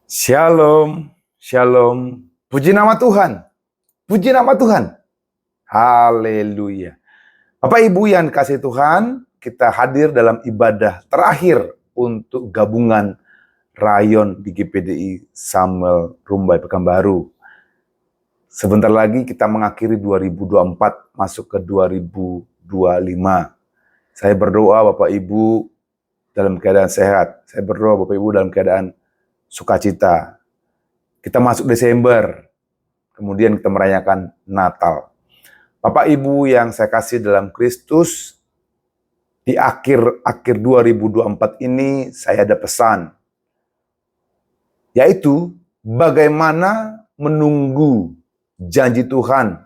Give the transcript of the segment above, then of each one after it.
Shalom, shalom. Puji nama Tuhan. Puji nama Tuhan. Haleluya. Bapak Ibu yang dikasihi Tuhan, kita hadir dalam ibadah terakhir untuk gabungan Rayon di GPDI Samuel Rumbai Pekanbaru. Sebentar lagi kita mengakhiri 2024, masuk ke 2025. Saya berdoa Bapak Ibu dalam keadaan sehat. Saya berdoa Bapak Ibu dalam keadaan sukacita. Kita masuk Desember, kemudian kita merayakan Natal. Bapak Ibu yang saya kasih dalam Kristus, di akhir 2024 ini saya ada pesan, yaitu bagaimana menunggu janji Tuhan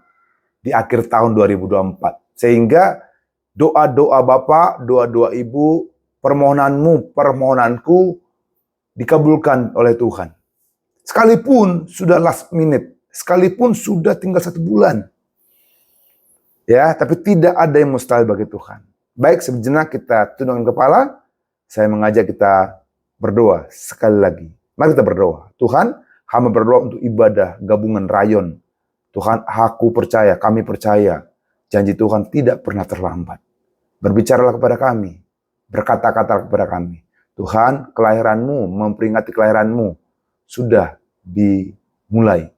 di akhir tahun 2024. Sehingga doa-doa Bapak, doa-doa Ibu, permohonanmu, permohonanku dikabulkan oleh Tuhan. Sekalipun sudah last minute, sekalipun sudah tinggal 1 bulan. Ya, tapi tidak ada yang mustahil bagi Tuhan. Baik, sejenak kita tundukkan kepala, saya mengajak kita berdoa sekali lagi. Mari kita berdoa. Tuhan, hamba berdoa untuk ibadah gabungan Rayon. Tuhan, aku percaya, kami percaya, janji Tuhan tidak pernah terlambat. Berbicaralah kepada kami, berkata-kata kepada kami. Tuhan, kelahiranmu, memperingati kelahiranmu sudah dimulai.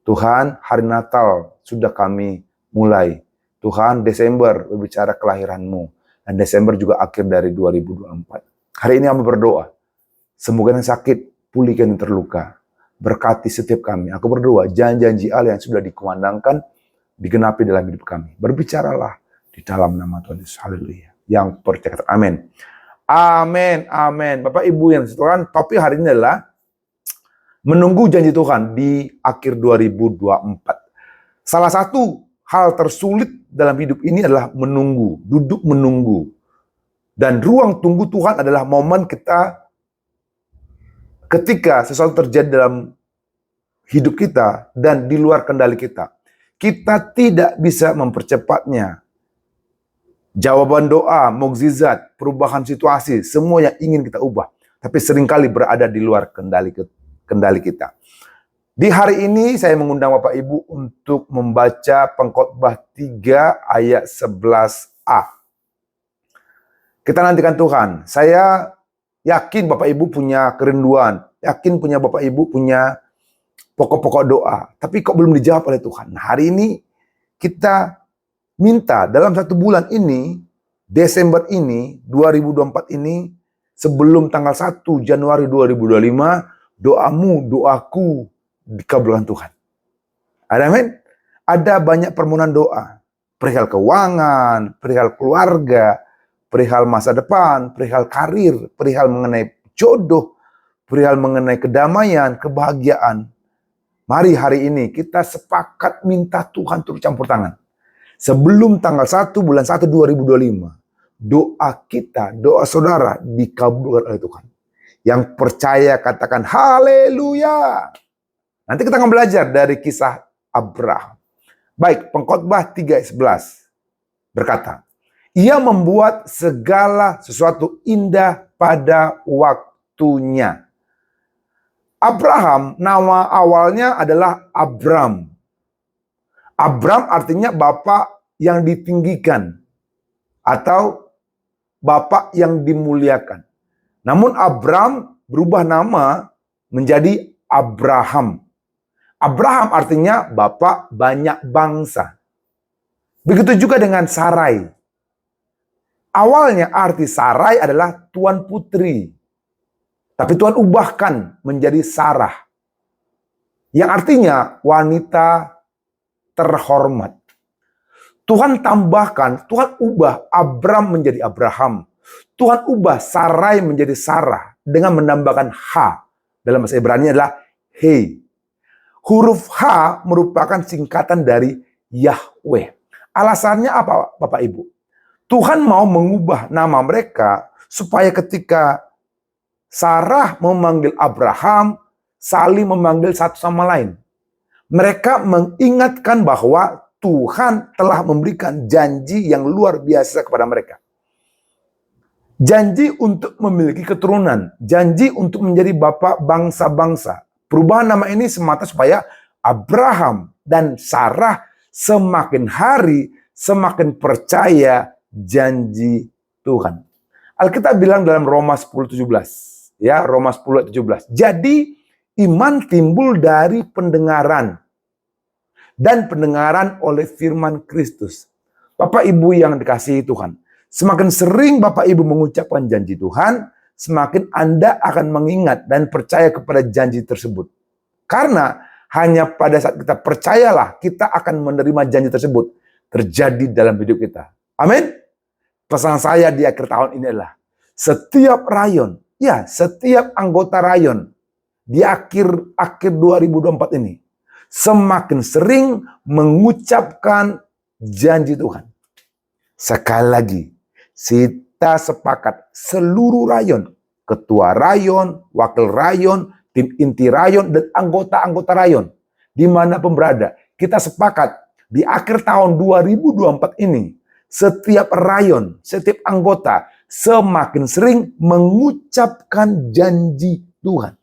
Tuhan, hari Natal sudah kami mulai. Tuhan, Desember berbicara kelahiranmu. Dan Desember juga akhir dari 2024. Hari ini kami berdoa. Semoga yang sakit, pulihkan yang terluka. Berkati setiap kami. Aku berdoa, janji-janji Allah yang sudah dikumandangkan, digenapi dalam hidup kami. Berbicaralah di dalam nama Tuhan Yesus. Haleluya. Yang percaya, amin. Amin, amin. Bapak Ibu yang Tuhan, topik hari ini adalah menunggu janji Tuhan di akhir 2024. Salah satu hal tersulit dalam hidup ini adalah menunggu, duduk menunggu. Dan ruang tunggu Tuhan adalah momen kita ketika sesuatu terjadi dalam hidup kita dan di luar kendali kita. Kita tidak bisa mempercepatnya. Jawaban doa, mukjizat, perubahan situasi, semua yang ingin kita ubah. Tapi seringkali berada di luar kendali kita. Di hari ini saya mengundang Bapak Ibu untuk membaca Pengkhotbah 3 ayat 11a. Kita nantikan Tuhan. Saya yakin Bapak Ibu punya kerinduan. Yakin punya Bapak Ibu punya pokok-pokok doa. Tapi kok belum dijawab oleh Tuhan. Nah, hari ini kita minta dalam 1 bulan ini, Desember ini, 2024 ini, sebelum tanggal 1 Januari 2025, doamu, doaku dikabulkan Tuhan. Amin. Ada banyak permohonan doa. Perihal keuangan, perihal keluarga, perihal masa depan, perihal karir, perihal mengenai jodoh, perihal mengenai kedamaian, kebahagiaan. Mari hari ini kita sepakat minta Tuhan turut campur tangan. Sebelum tanggal 1 bulan 1 2025, doa kita, doa saudara dikabulkan oleh Tuhan. Yang percaya katakan haleluya. Nanti kita akan belajar dari kisah Abraham. Baik, Pengkhotbah 3 ayat 11 berkata, ia membuat segala sesuatu indah pada waktunya. Abraham, nama awalnya adalah Abram. Abram artinya bapak yang ditinggikan atau bapak yang dimuliakan. Namun Abram berubah nama menjadi Abraham. Abraham artinya bapak banyak bangsa. Begitu juga dengan Sarai. Awalnya arti Sarai adalah tuan putri. Tapi Tuhan ubahkan menjadi Sarah. Yang artinya wanita terhormat. Tuhan tambahkan, Tuhan ubah Abram menjadi Abraham. Tuhan ubah Sarai menjadi Sarah dengan menambahkan H. Dalam bahasa Ibrani adalah He. Huruf H merupakan singkatan dari Yahweh. Alasannya apa Bapak Ibu? Tuhan mau mengubah nama mereka supaya ketika Sarah memanggil Abraham, saling memanggil satu sama lain. Mereka mengingatkan bahwa Tuhan telah memberikan janji yang luar biasa kepada mereka. Janji untuk memiliki keturunan. Janji untuk menjadi bapa bangsa-bangsa. Perubahan nama ini semata supaya Abraham dan Sarah semakin hari semakin percaya janji Tuhan. Alkitab bilang dalam Roma 10:17. Ya, Roma 10:17. Jadi iman timbul dari pendengaran. Dan pendengaran oleh firman Kristus. Bapak Ibu yang dikasihi Tuhan. Semakin sering Bapak Ibu mengucapkan janji Tuhan, semakin Anda akan mengingat dan percaya kepada janji tersebut. Karena hanya pada saat kita percayalah, kita akan menerima janji tersebut terjadi dalam hidup kita. Amin. Pesan saya di akhir tahun ini adalah, setiap rayon, setiap anggota rayon di akhir 2024 ini, semakin sering mengucapkan janji Tuhan. Sekali lagi, kita sepakat seluruh rayon, ketua rayon, wakil rayon, tim inti rayon, dan anggota-anggota rayon, dimanapun berada, kita sepakat di akhir tahun 2024 ini, setiap rayon, setiap anggota semakin sering mengucapkan janji Tuhan.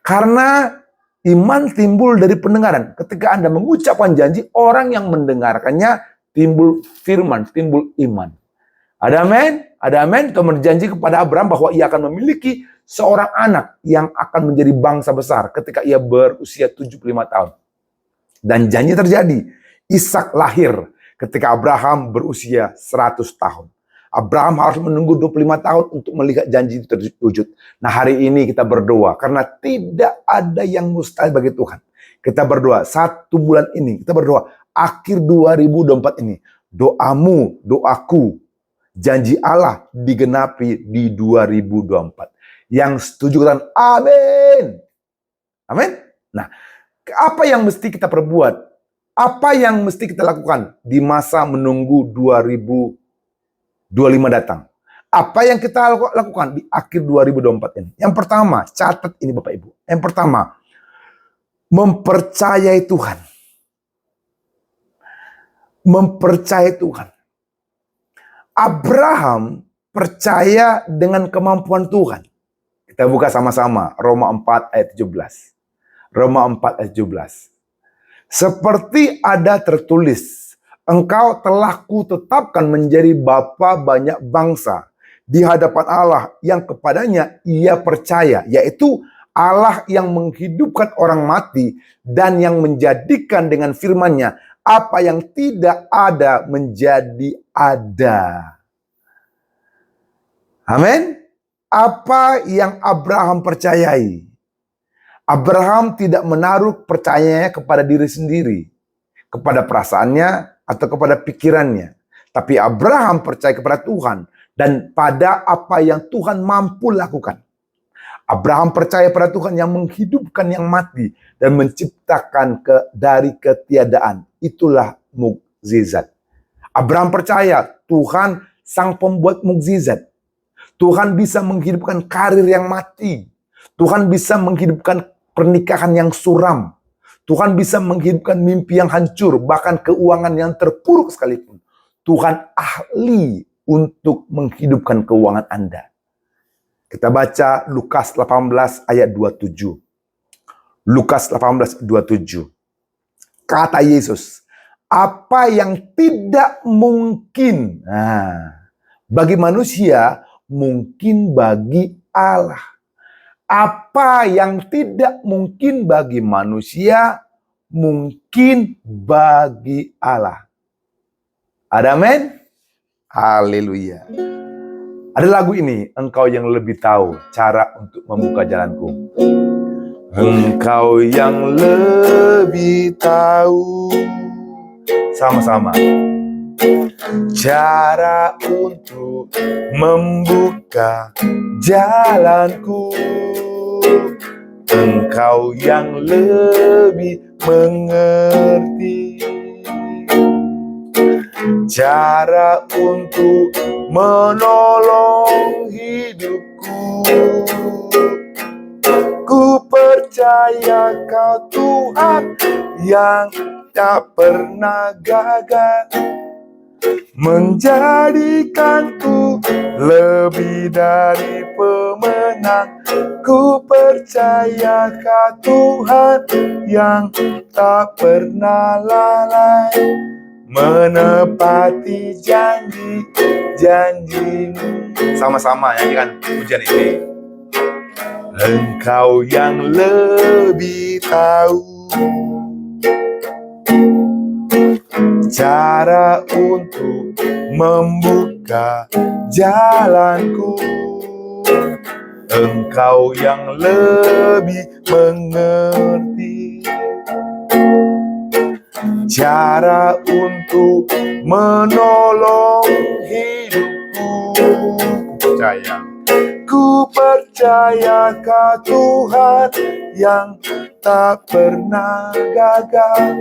Karena iman timbul dari pendengaran. Ketika Anda mengucapkan janji, orang yang mendengarkannya timbul firman, timbul iman. Ada amin? Ada amin? Tuhan berjanji kepada Abraham bahwa ia akan memiliki seorang anak yang akan menjadi bangsa besar ketika ia berusia 75 tahun. Dan janji terjadi. Ishak lahir ketika Abraham berusia 100 tahun. Abraham harus menunggu 25 tahun untuk melihat janji itu terwujud. Nah, hari ini kita berdoa karena tidak ada yang mustahil bagi Tuhan. Kita berdoa 1 bulan ini, kita berdoa akhir 2024 ini. Doamu, doaku, janji Allah digenapi di 2024. Yang setuju katakan amin. Amin. Nah, apa yang mesti kita perbuat? Apa yang mesti kita lakukan di masa menunggu 2025 datang? Apa yang kita lakukan di akhir 2024 ini? Yang pertama, catat ini Bapak Ibu. Yang pertama, mempercayai Tuhan. Mempercayai Tuhan. Abraham percaya dengan kemampuan Tuhan. Kita buka sama-sama Roma 4 ayat 17. Roma 4 ayat 17. Seperti ada tertulis, engkau telah kutetapkan menjadi bapa banyak bangsa di hadapan Allah yang kepadanya ia percaya, yaitu Allah yang menghidupkan orang mati dan yang menjadikan dengan firman-Nya apa yang tidak ada menjadi ada. Amin. Apa yang Abraham percayai? Abraham tidak menaruh percayanya kepada diri sendiri, kepada perasaannya atau kepada pikirannya. Tapi Abraham percaya kepada Tuhan dan pada apa yang Tuhan mampu lakukan. Abraham percaya pada Tuhan yang menghidupkan yang mati dan menciptakan dari ketiadaan. Itulah mukjizat. Abraham percaya Tuhan sang pembuat mukjizat. Tuhan bisa menghidupkan karir yang mati. Tuhan bisa menghidupkan pernikahan yang suram. Tuhan bisa menghidupkan mimpi yang hancur, bahkan keuangan yang terpuruk sekalipun. Tuhan ahli untuk menghidupkan keuangan Anda. Kita baca Lukas 18 ayat 27. Lukas 18 27. Kata Yesus, apa yang tidak mungkin bagi manusia, mungkin bagi Allah. Apa yang tidak mungkin bagi manusia, mungkin bagi Allah. Ada amin? Haleluya. Ada lagu ini, engkau yang lebih tahu cara untuk membuka jalanku. Engkau yang lebih tahu. Sama-sama. Cara untuk membuka jalanku. Engkau yang lebih mengerti cara untuk menolong hidupku. Ku percaya Kau Tuhan yang tak pernah gagal. menjadikanku lebih dari pemenang. Ku percaya Tuhan yang tak pernah lalai, menepati janji-janjimu. Sama-sama nyanyikan pujian ini. Engkau yang lebih tahu cara untuk membuka jalanku. Engkau yang lebih mengerti cara untuk menolong hidupku. Ku percaya Tuhan yang tak pernah gagal,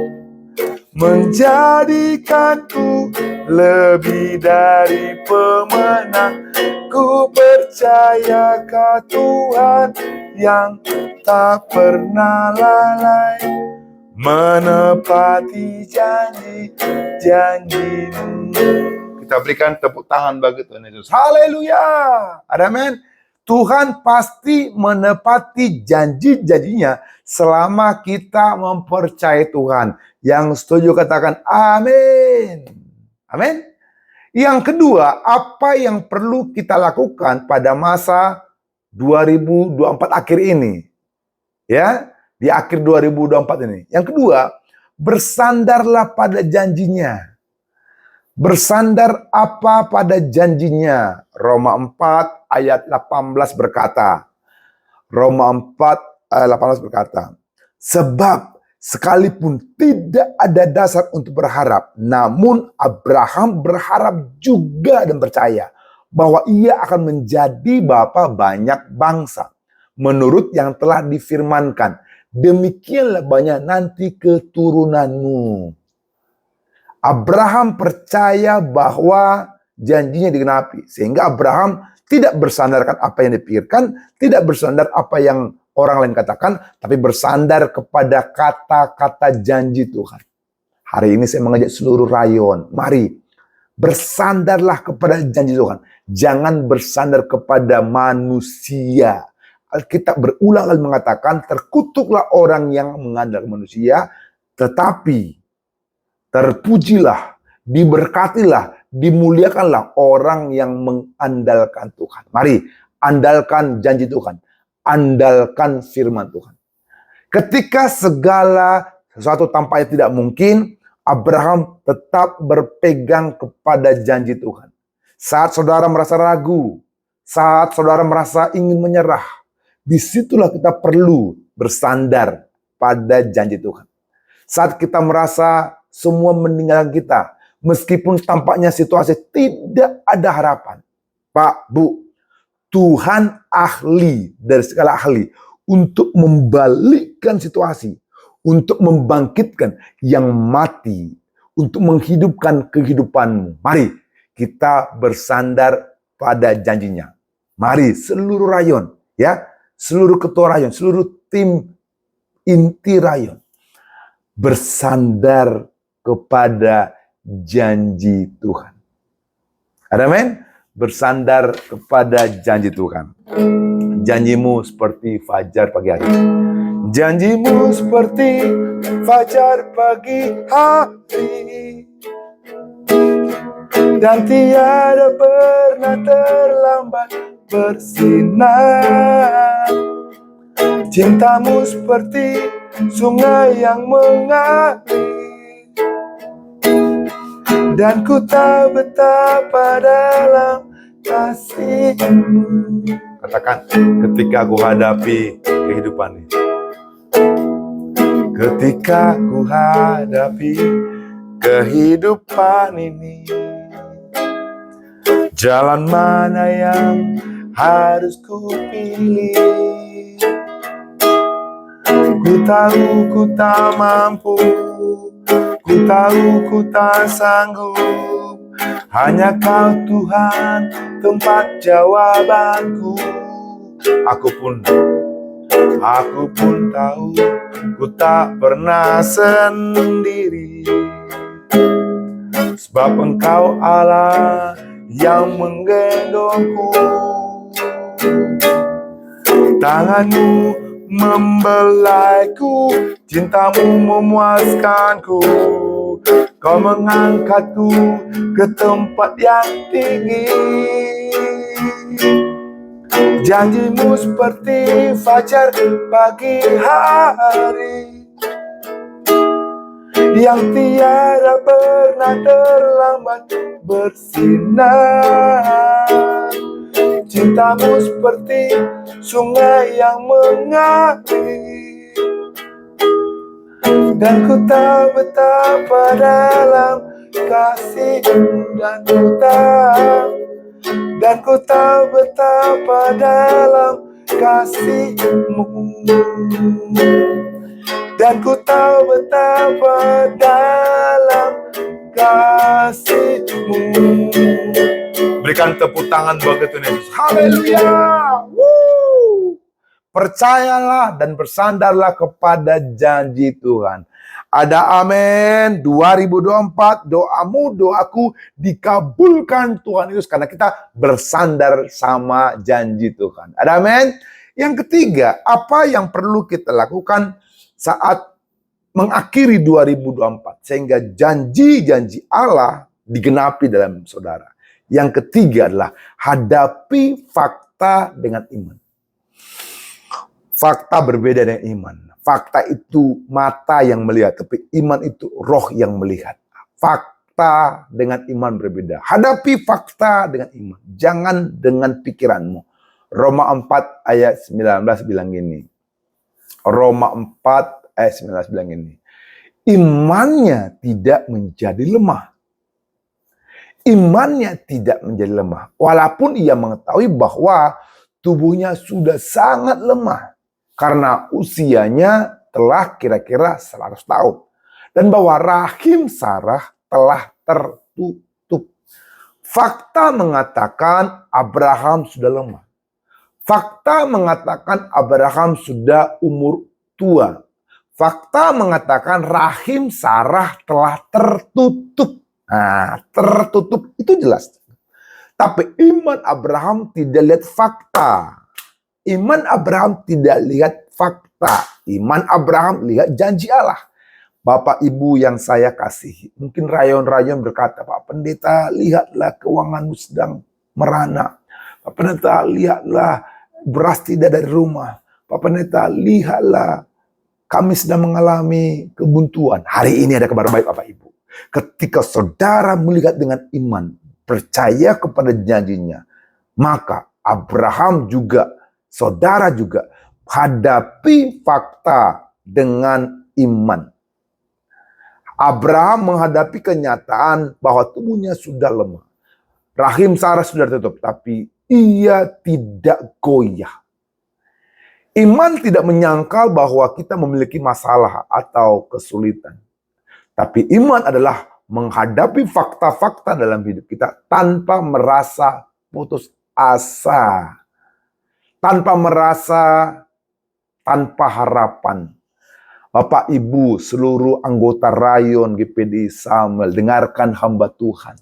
menjadikanku lebih dari pemenang. Ku percaya Tuhan yang tak pernah lalai, menepati janji-janjimu. Kita berikan tepuk tangan bagi Tuhan Yesus. Haleluya. Amin. Tuhan pasti menepati janji-janjinya selama kita mempercayai Tuhan. Yang setuju katakan amin. Amin. Yang kedua, apa yang perlu kita lakukan pada masa 2024 akhir ini? Ya, di akhir 2024 ini. Yang kedua, bersandarlah pada janjinya. Bersandar apa pada janjinya? Roma 4 ayat 18 berkata. Roma 4 ayat 18 berkata, sebab sekalipun tidak ada dasar untuk berharap, namun Abraham berharap juga dan percaya bahwa ia akan menjadi bapa banyak bangsa. Menurut yang telah difirmankan, demikianlah banyak nanti keturunanmu. Abraham percaya bahwa janjinya digenapi. Sehingga Abraham tidak bersandarkan apa yang dipikirkan, tidak bersandar apa yang orang lain katakan, tapi bersandar kepada kata-kata janji Tuhan. Hari ini saya mengajak seluruh rayon, mari bersandarlah kepada janji Tuhan. Jangan bersandar kepada manusia. Alkitab berulang kali mengatakan, terkutuklah orang yang mengandalkan manusia, tetapi terpujilah, diberkatilah, dimuliakanlah orang yang mengandalkan Tuhan. Mari, andalkan janji Tuhan. Andalkan firman Tuhan. Ketika segala sesuatu tampaknya tidak mungkin, Abraham tetap berpegang kepada janji Tuhan. Saat saudara merasa ragu, saat saudara merasa ingin menyerah, disitulah kita perlu bersandar pada janji Tuhan. Saat kita merasa semua meninggalkan kita, meskipun tampaknya situasi tidak ada harapan. Pak, Bu, Tuhan ahli dari segala ahli untuk membalikkan situasi, untuk membangkitkan yang mati, untuk menghidupkan kehidupanmu. Mari kita bersandar pada janjinya. Mari seluruh rayon, ya, seluruh ketua rayon, seluruh tim inti rayon bersandar kepada janji Tuhan. Amin. Bersandar kepada janji Tuhan. Janjimu seperti fajar pagi hari. Janjimu seperti fajar pagi hari. Dan tiada pernah terlambat bersinar. Cintamu seperti sungai yang mengalir. Dan ku tahu betapa dalam kasih-Mu. Katakan, ketika ku hadapi kehidupan ini. Ketika ku hadapi kehidupan ini. Jalan mana yang harus ku pilih? Ku tahu ku tak mampu. Ku tahu ku tak sanggup, hanya Kau Tuhan tempat jawabanku. Aku pun tahu ku tak pernah sendiri. Sebab Engkau Allah yang menggendongku. Tanganmu membelaiku, cintamu memuaskanku. Kau mengangkatku ke tempat yang tinggi. Janjimu seperti fajar pagi hari, yang tiada pernah terlambat bersinar. Cintamu seperti sungai yang mengalir, dan ku tahu betapa dalam kasih-Mu, dan ku tahu betapa dalam kasih-Mu, dan ku tahu betapa dalam kasih-Mu. Berikan tepuk tangan bagi Tuhan Yesus. Haleluya. Percayalah dan bersandarlah kepada janji Tuhan. Ada amin. 2024 doamu, doaku dikabulkan Tuhan Yesus karena kita bersandar sama janji Tuhan. Ada amin. Yang ketiga, apa yang perlu kita lakukan saat mengakhiri 2024 sehingga janji-janji Allah digenapi dalam saudara. Yang ketiga adalah hadapi fakta dengan iman. Fakta berbeda dengan iman. Fakta itu mata yang melihat, tapi iman itu roh yang melihat. Fakta dengan iman berbeda. Hadapi fakta dengan iman. Jangan dengan pikiranmu. Roma 4 ayat 19 bilang gini. Roma 4 ayat 19 bilang gini. Imannya tidak menjadi lemah. Imannya tidak menjadi lemah. Walaupun ia mengetahui bahwa tubuhnya sudah sangat lemah. Karena usianya telah kira-kira 100 tahun. Dan bahwa rahim Sarah telah tertutup. Fakta mengatakan Abraham sudah lemah. Fakta mengatakan Abraham sudah umur tua. Fakta mengatakan rahim Sarah telah tertutup. Nah, tertutup itu jelas. Tapi iman Abraham tidak lihat fakta. Iman Abraham tidak lihat fakta. Iman Abraham lihat janji Allah. Bapak Ibu yang saya kasihi. Mungkin rayon-rayon berkata, Pak Pendeta, lihatlah keuanganmu sedang merana. Pak Pendeta, lihatlah beras tidak dari rumah. Pak Pendeta, lihatlah kami sedang mengalami kebuntuan. Hari ini ada kabar baik Bapak Ibu. Ketika saudara melihat dengan iman, percaya kepada janjinya, maka Abraham juga, saudara juga, hadapi fakta dengan iman. Abraham menghadapi kenyataan bahwa tubuhnya sudah lemah. Rahim Sarah sudah tertutup, tapi ia tidak goyah. Iman tidak menyangkal bahwa kita memiliki masalah atau kesulitan. Tapi iman adalah menghadapi fakta-fakta dalam hidup kita tanpa merasa putus asa. Tanpa merasa tanpa harapan. Bapak Ibu seluruh anggota rayon GPD Samuel, dengarkan hamba Tuhan.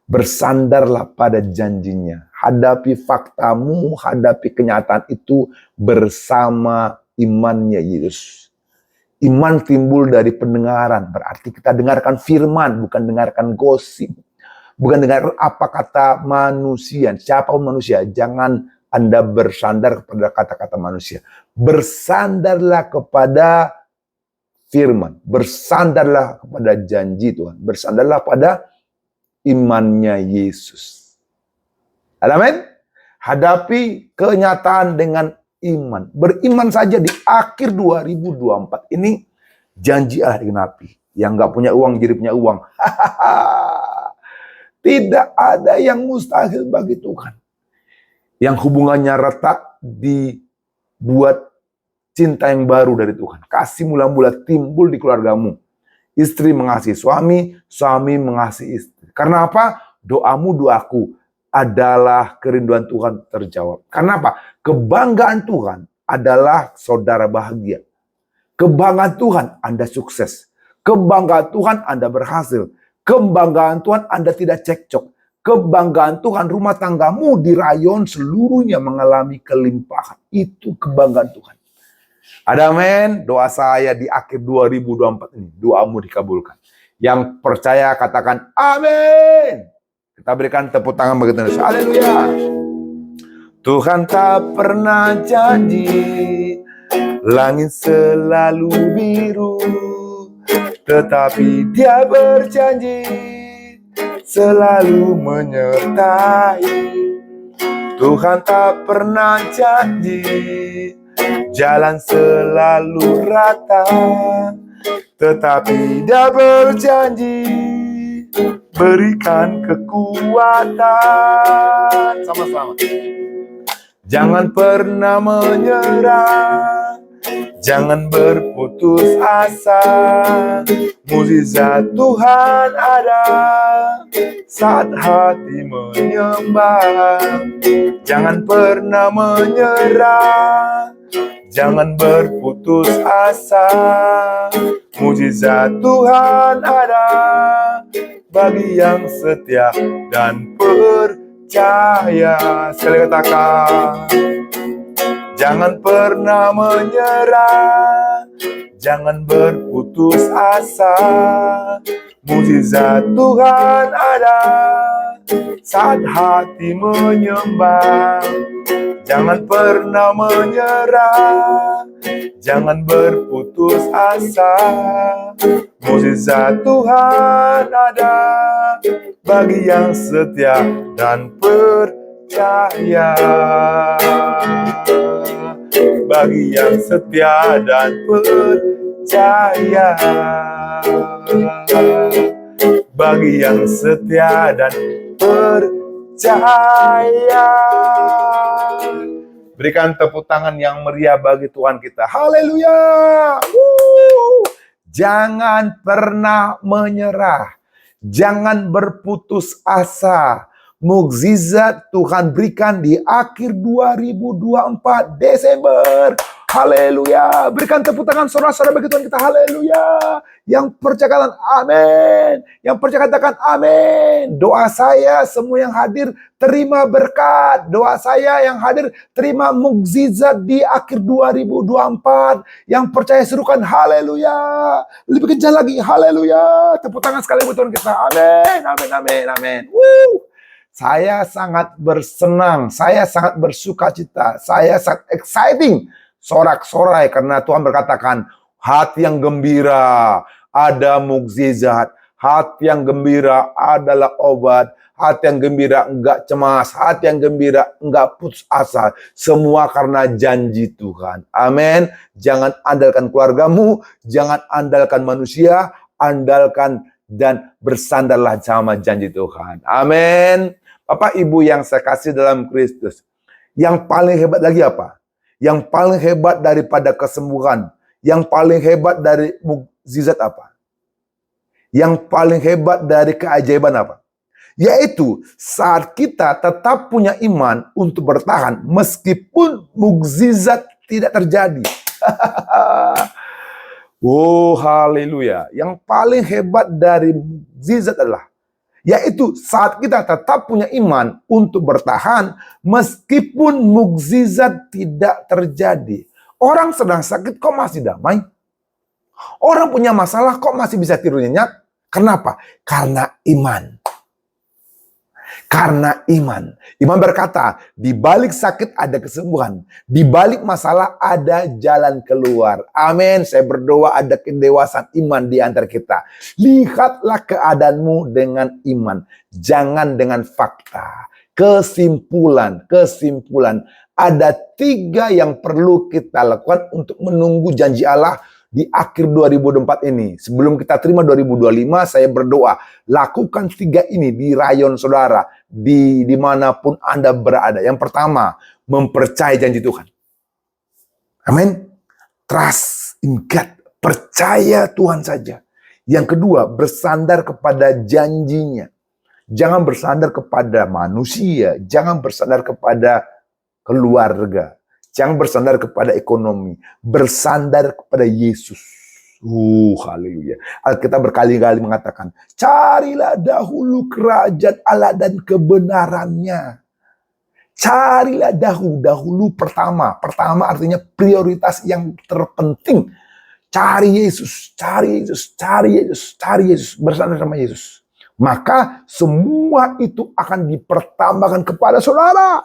Bersandarlah pada janjinya. Hadapi faktamu, hadapi kenyataan itu bersama imannya Yesus. Iman timbul dari pendengaran. Berarti kita dengarkan firman, bukan dengarkan gosip. Bukan dengar apa kata manusia. Siapapun manusia, jangan Anda bersandar kepada kata-kata manusia. Bersandarlah kepada firman. Bersandarlah kepada janji Tuhan. Bersandarlah pada imannya Yesus. Amin. Hadapi kenyataan dengan iman. Beriman saja di akhir 2024 ini janji Allah digenapi. Yang gak punya uang jadi punya uang. Tidak ada yang mustahil bagi Tuhan. Yang hubungannya retak dibuat cinta yang baru dari Tuhan. Kasih mula-mula timbul di keluargamu. Istri mengasihi suami, suami mengasihi istri. Karena apa? Doamu, doaku adalah kerinduan Tuhan terjawab. Karena apa? Kebanggaan Tuhan adalah saudara bahagia. Kebanggaan Tuhan Anda sukses. Kebanggaan Tuhan Anda berhasil. Kebanggaan Tuhan Anda tidak cekcok. Kebanggaan Tuhan rumah tanggamu di rayon seluruhnya mengalami kelimpahan. Itu kebanggaan Tuhan. Ada amin? Doa saya di akhir 2024 ini. Doamu dikabulkan. Yang percaya katakan amin. Kita berikan tepuk tangan bagi Tuhan. Haleluya. Tuhan tak pernah janji langit selalu biru, tetapi Dia berjanji selalu menyertai. Tuhan tak pernah janji jalan selalu rata, tetapi Dia berjanji berikan kekuatan. Sama-sama. Jangan pernah menyerah, jangan berputus asa. Mukjizat Tuhan ada saat hati menyembah. Jangan pernah menyerah, jangan berputus asa. Mukjizat Tuhan ada bagi yang setia dan percaya. Sekali katakan, jangan pernah menyerah, jangan berputus asa. Mukjizat Tuhan ada saat hati menyembah. Jangan pernah menyerah, jangan berputus asa. Mukjizat Tuhan ada bagi yang setia dan percaya. Bagi yang setia dan percaya. Bagi yang setia dan percaya. Berikan tepuk tangan yang meriah bagi Tuhan kita. Haleluya. Jangan pernah menyerah. Jangan berputus asa. Mukjizat Tuhan berikan di akhir 2024 Desember. Haleluya. Berikan tepuk tangan saudara-saudara bagi Tuhan kita. Haleluya. Yang percaya katakan amin. Yang percaya katakan amin. Doa saya semua yang hadir terima berkat. Doa saya yang hadir terima mukjizat di akhir 2024. Yang percaya serukan haleluya. Lebih kencang lagi haleluya. Tepuk tangan sekali buat Tuhan kita. Amin. Amin. Amin. Amin. Saya sangat bersenang. Saya sangat bersukacita. Saya sangat exciting. Sorak-sorai karena Tuhan berkatakan hati yang gembira ada mukjizat, hati yang gembira adalah obat, hati yang gembira enggak cemas, hati yang gembira enggak putus asa, semua karena janji Tuhan. Amin. Jangan andalkan keluargamu, jangan andalkan manusia, andalkan dan bersandarlah sama janji Tuhan. Amin. Bapak Ibu yang saya kasih dalam Kristus, yang paling hebat lagi apa? Yang paling hebat daripada kesembuhan, yang paling hebat dari mukjizat apa? Yang paling hebat dari keajaiban apa? Yaitu saat kita tetap punya iman untuk bertahan meskipun mukjizat tidak terjadi. Oh, haleluya. Yang paling hebat dari mukjizat adalah yaitu saat kita tetap punya iman untuk bertahan meskipun mukjizat tidak terjadi. Orang sedang sakit kok masih damai? Orang punya masalah kok masih bisa tidur nyenyak? Kenapa? Karena iman. Karena iman. Iman berkata, di balik sakit ada kesembuhan. Di balik masalah ada jalan keluar. Amin. Saya berdoa ada kedewasaan iman di antara kita. Lihatlah keadaanmu dengan iman. Jangan dengan fakta. Kesimpulan. Ada 3 yang perlu kita lakukan untuk menunggu janji Allah di akhir 2024 ini. Sebelum kita terima 2025, saya berdoa, lakukan 3 ini di rayon saudara, di dimanapun Anda berada. Yang pertama, mempercayai janji Tuhan. Amin. Trust in God. Percaya Tuhan saja. Yang kedua, bersandar kepada janjinya. Jangan bersandar kepada manusia. Jangan bersandar kepada keluarga. Jangan bersandar kepada ekonomi. Bersandar kepada Yesus. Haleluya. Alkitab berkali-kali mengatakan, carilah dahulu kerajaan Allah dan kebenarannya. Carilah dahulu pertama. Pertama artinya prioritas yang terpenting. Cari Yesus, cari Yesus, cari Yesus, cari Yesus, bersandar sama Yesus. Maka semua itu akan dipertambahkan kepada saudara.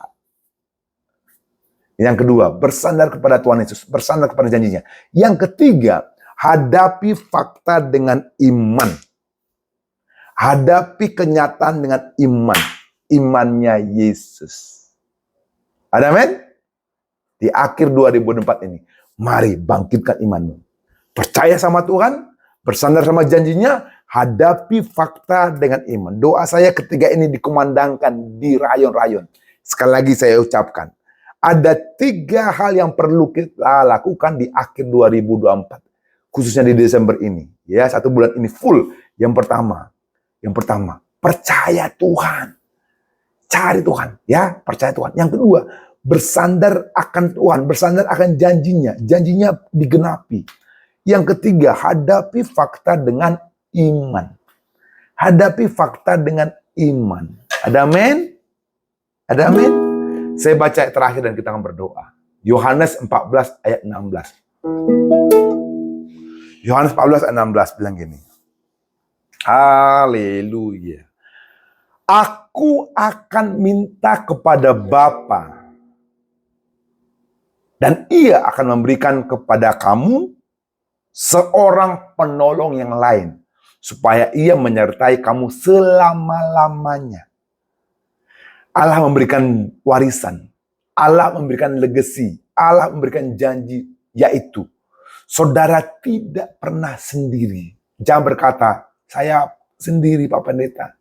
Yang kedua, bersandar kepada Tuhan Yesus, bersandar kepada janjinya. Yang ketiga, hadapi fakta dengan iman. Hadapi kenyataan dengan iman. Imannya Yesus. Ada amin? Di akhir 2024 ini, mari bangkitkan imanmu. Percaya sama Tuhan, bersandar sama janjinya, hadapi fakta dengan iman. Doa saya ketiga ini dikumandangkan di rayon-rayon. Sekali lagi saya ucapkan, ada 3 hal yang perlu kita lakukan di akhir 2024. Khususnya di Desember ini. Ya, 1 bulan ini full. Yang pertama, percaya Tuhan. Cari Tuhan. Ya, percaya Tuhan. Yang kedua, bersandar akan Tuhan. Bersandar akan janjinya. Janjinya digenapi. Yang ketiga, hadapi fakta dengan iman. Hadapi fakta dengan iman. Ada amin? Ada amin? Saya baca terakhir dan kita akan berdoa. Yohanes 14 ayat 16. Yohanes 14 ayat 16 bilang gini. Haleluya. Aku akan minta kepada Bapa dan Ia akan memberikan kepada kamu seorang penolong yang lain supaya Ia menyertai kamu selama-lamanya. Allah memberikan warisan, Allah memberikan legacy, Allah memberikan janji, yaitu saudara tidak pernah sendiri. Jangan berkata, saya sendiri Pak Pendeta.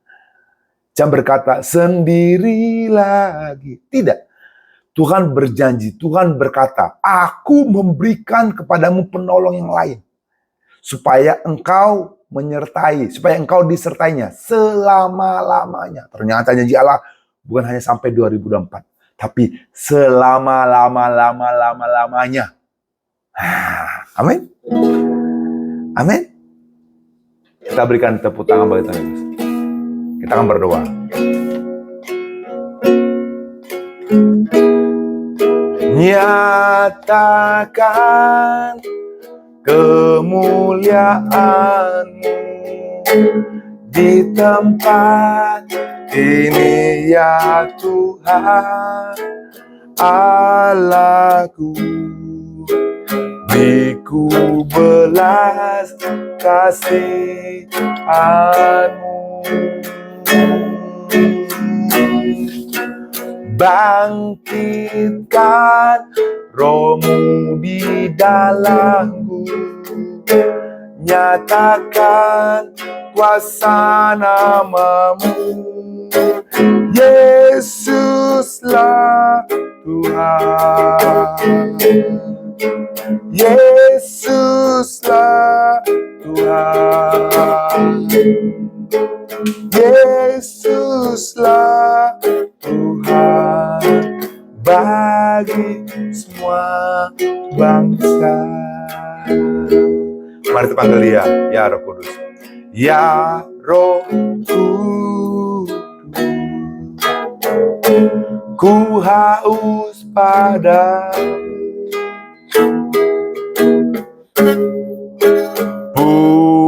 Jangan berkata, sendiri lagi. Tidak. Tuhan berjanji, Tuhan berkata, aku memberikan kepadamu penolong yang lain. Supaya engkau menyertai, supaya engkau disertainya selama-lamanya. Ternyata janji Allah bukan hanya sampai 2024, tapi selama-lamanya. Amin. Amin. Kita berikan tepuk tangan bagi Tuhan Yesus. Kita akan berdoa. Nyatakan kemuliaan-Mu di tempat ini ya Tuhan Allahku, beriku belas kasihan-Mu. Bangkitkan roh-Mu di dalamku, nyatakan kuasa nama-Mu. Yesuslah Tuhan, Yesuslah Tuhan, Yesuslah Tuhan bagi semua bangsa. Mari kita panggil Dia, ya Roh Kudus. Ya Roh Kudus, ku haus padamu.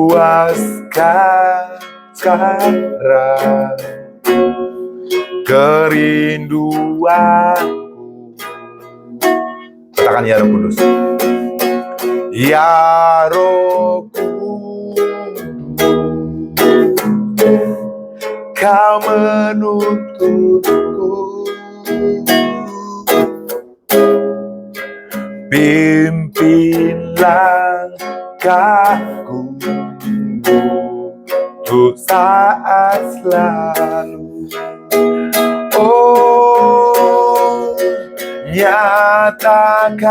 Puaskan sekarang kerinduanku. Katakan ya Roh Kudus. Ya Roh Kudus, Kau menuntunku. Pimpin langkahku untuk saat selalu. Oh, nyatakan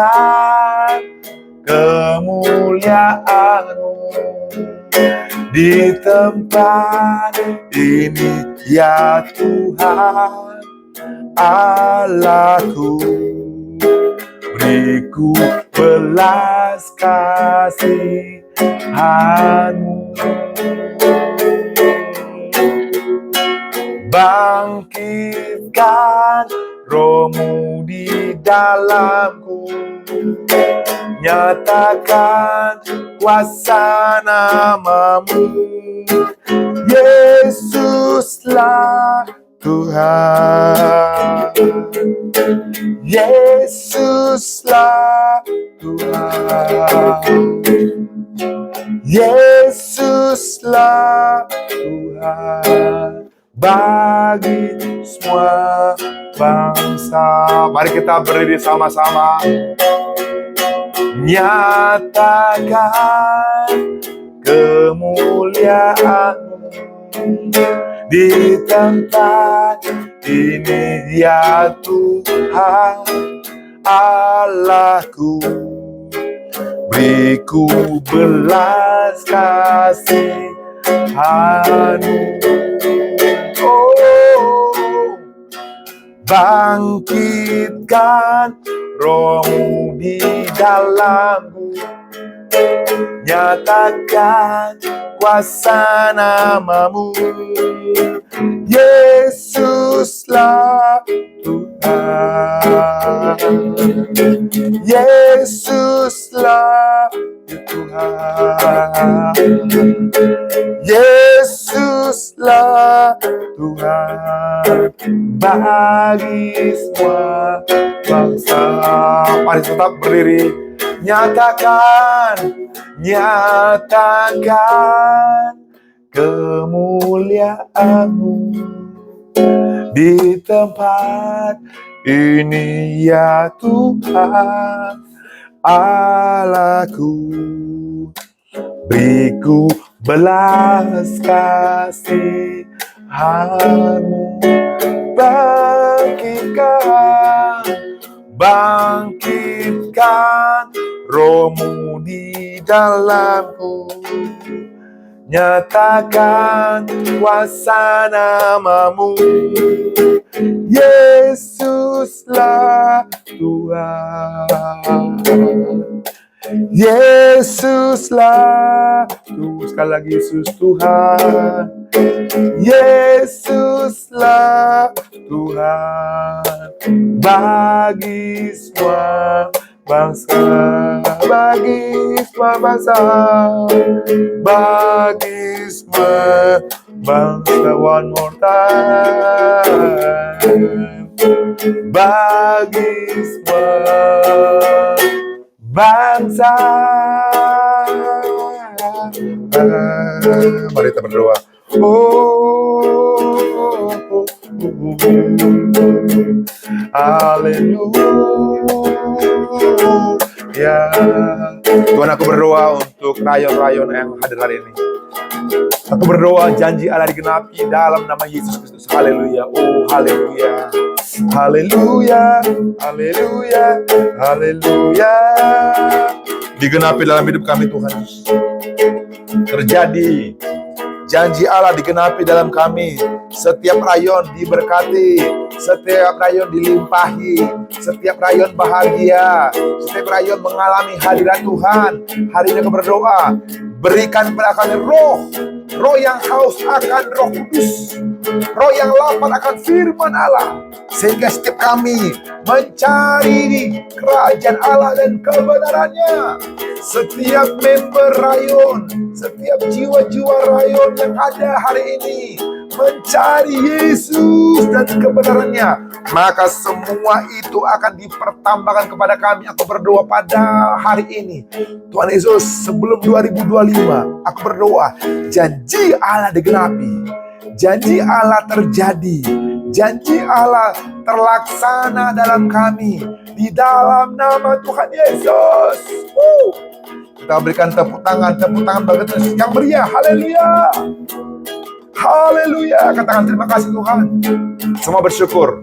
kemuliaan-Mu di tempat ini ya Tuhan Allahku, beriku belas kasih Bangkitkan rohmu di dalamku, nyatakan kuasa namamu. Yesuslah Tuhan, Yesuslah Tuhan, Yesuslah Tuhan bagi semua bangsa. Mari kita berdiri sama-sama. Nyatakan kemuliaan-Mu di tempat ini, ya Tuhan Allahku. Beriku belas kasihan-Mu. Bangkitkan rohmu di dalamku, nyatakan kuasa namamu. Yesuslah Tuhan, Yesuslah Tuhan, Yesuslah Tuhan bagi semua bangsa. Mari tetap berdiri. Nyatakan, nyatakan kemuliaan-Mu di tempat ini, ya Tuhan Allahku. Beriku belas kasihan-Mu. Bangkitkan rohmu di dalamku, nyatakan kuasa namamu. Yesuslah Tuhan, Yesuslah Tuhan. Sekali lagi, Yesus Tuhan, Yesuslah Tuhan bagi semua bangsa, bagi semua bangsa, bagi semua bangsa. One more time. Bagi semua bangsa. Mari kita berdoa. Haleluya. Tuhan, aku berdoa untuk rayon-rayon yang hadir hari ini. Aku berdoa janji Allah digenapi dalam nama Yesus Kristus. Haleluya. Oh, haleluya. Haleluya. Haleluya. Haleluya. Digenapi dalam hidup kami, Tuhan. Terjadi janji Allah digenapi dalam kami. Setiap rayon diberkati, setiap rayon dilimpahi, setiap rayon bahagia, setiap rayon mengalami hadirat Tuhan. Hari ini aku berdoa, berikan kepada kami roh yang haus akan Roh Kudus, roh yang lapar akan firman Allah, sehingga setiap kami mencari kerajaan Allah dan kebenarannya. Setiap member rayon, setiap jiwa-jiwa rayon yang ada hari ini mencari Yesus dan kebenarannya, maka semua itu akan dipertambahkan kepada kami. Aku berdoa pada hari ini, Tuhan Yesus, sebelum 2025, aku berdoa janji Allah digenapi, janji Allah terjadi, janji Allah terlaksana dalam kami, di dalam nama Tuhan Yesus. Kita berikan tepuk tangan bagi Tuhan yang meriah. Haleluya. Haleluya. Katakan terima kasih Tuhan. Semua bersyukur,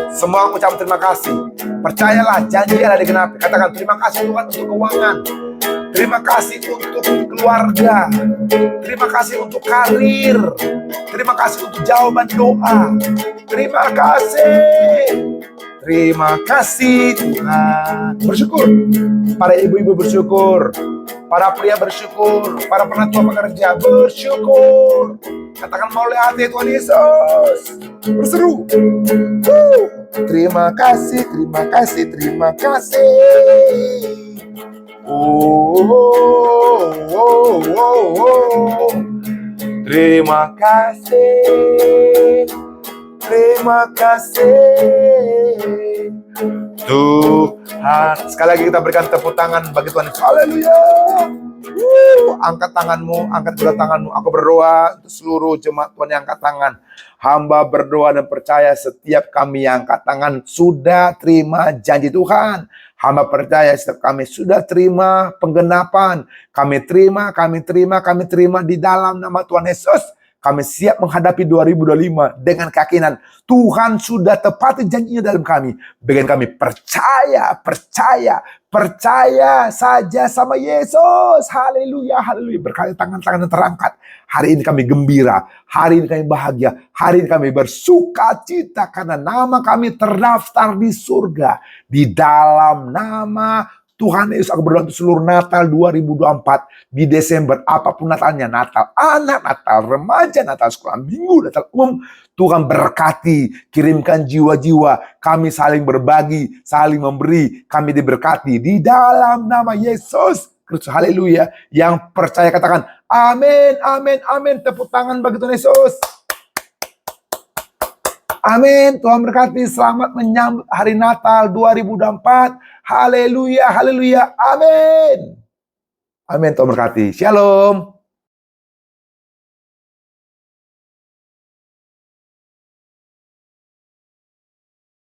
semua ucap terima kasih. Percayalah janji Allah digenapi. Katakan terima kasih Tuhan untuk keuangan, terima kasih untuk keluarga, terima kasih untuk karir, terima kasih untuk jawaban doa. Terima kasih Tuhan. Bersyukur. Para ibu-ibu bersyukur. Para pria bersyukur, para penatua pekerja bersyukur. Katakan melalui hati Tuhan Yesus. Berseru. Terima kasih, terima kasih, terima kasih. Terima kasih, terima kasih Tuhan. Sekali lagi kita berikan tepuk tangan bagi Tuhan. Haleluya. Angkat tanganmu, angkat kedua tanganmu. Aku berdoa untuk seluruh jemaat Tuhan yang angkat tangan. Hamba berdoa dan percaya setiap kami yang angkat tangan sudah terima janji Tuhan. Hamba percaya setiap kami sudah terima penggenapan. Kami terima di dalam nama Tuhan Yesus. Kami siap menghadapi 2025 dengan keyakinan Tuhan sudah tepati janjinya dalam kami. Bagian kami percaya saja sama Yesus. Haleluya, haleluya. Berkali tangan-tangan terangkat. Hari ini kami gembira, hari ini kami bahagia, hari ini kami bersuka cita karena nama kami terdaftar di surga. Di dalam nama Tuhan Yesus, aku berdoa untuk seluruh Natal 2024 di Desember, apapun Natalnya, Natal anak, Natal remaja, Natal sekolah minggu, Natal umum, Tuhan berkati, kirimkan jiwa-jiwa, kami saling berbagi, saling memberi, kami diberkati di dalam nama Yesus Kristus. Haleluya. Yang percaya katakan amin, amin, amin. Tepuk tangan bagi Tuhan Yesus. Amin. Tuhan berkati. Selamat menyambut hari Natal 2024. Haleluya, haleluya. Amin. Amin. Tuhan berkati. Shalom.